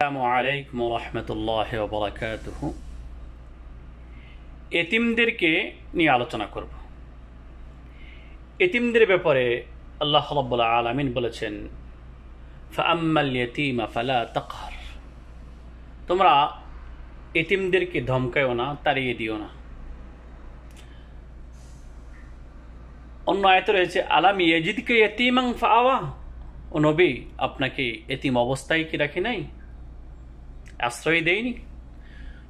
আসসালামু আলাইকুম ওয়া রাহমাতুল্লাহি ওয়া বারাকাতুহু। এতিমদেরকে নিয়ে আলোচনা করব। এতিমদের ব্যাপারে আল্লাহ রাব্বুল আলামিন বলেছেন, ফাআম্মাল ইয়াতীমা ফালা তাকহার, তোমরা এতিমদেরকে ধমকায়ও না, তাড়িয়ে দিও না। অন্য আয়াতে রয়েছে, আলাম ইয়াজিদকা ইয়াতীমান ফাআওয়া, ও নবী, আপনাকে এতিম অবস্থায় কি রাখি নাই, আশ্রয় দেয়নি?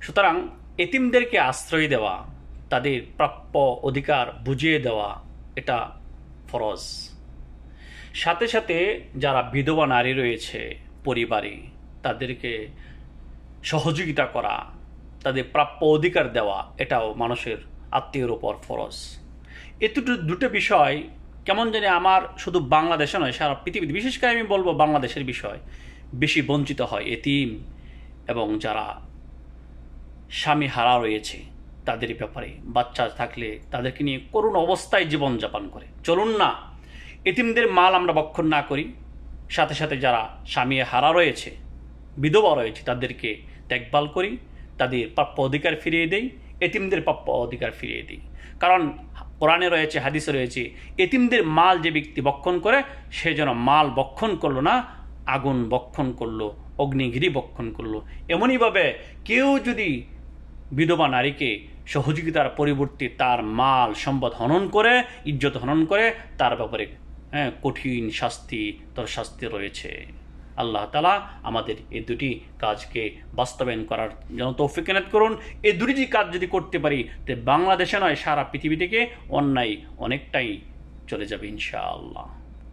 সুতরাং এতিমদেরকে আশ্রয় দেওয়া, তাদের প্রাপ্য অধিকার বুঝিয়ে দেওয়া, এটা ফরজ। সাথে সাথে যারা বিধবা নারী রয়েছে পরিবারে, তাদেরকে সহযোগিতা করা, তাদের প্রাপ্য অধিকার দেওয়া, এটাও মানুষের আত্মীয়ের ওপর ফরজ। দুটো বিষয় কেমন জানি আমার শুধু বাংলাদেশে নয়, সারা পৃথিবীতে, বিশেষ করে আমি বলবো বাংলাদেশের বিষয় বেশি বঞ্চিত হয়। এতিম এবং যারা স্বামী হারা রয়েছে তাদের ব্যাপারে, বাচ্চা থাকলে তাদেরকে নিয়ে করুণ অবস্থায় জীবনযাপন করে। চলুন না এতিমদের মাল আমরা ভক্ষণ না করি, সাথে সাথে যারা স্বামী হারা রয়েছে, বিধবা রয়েছে, তাদেরকে দেখভাল করি, তাদের প্রাপ্য অধিকার ফিরিয়ে দেই, এতিমদের প্রাপ্য অধিকার ফিরিয়ে দিই। কারণ কোরআনে রয়েছে, হাদিসে রয়েছে, এতিমদের মাল যে ব্যক্তি ভক্ষণ করে সে যেন মাল ভক্ষণ করলো না, আগুন ভক্ষণ করলো, অগ্নিগিরি ভক্ষণ করলো। এমনইভাবে কেউ যদি বিধবা নারীকে সহযোগিতার পরিবর্তে তার মাল সম্পদ হনন করে, ইজ্জত হনন করে, তার ব্যাপারে কঠিন শাস্তি রয়েছে। আল্লাহ তাআলা আমাদের এই দুটি কাজকে বাস্তবায়ন করার জন্য তৌফিক এনায়েত করুন। এই দুটি কাজ যদি করতে পারি, তো বাংলাদেশে নয় সারা পৃথিবী থেকে অন্যায় অনেকটাই চলে যাবে ইনশাআল্লাহ।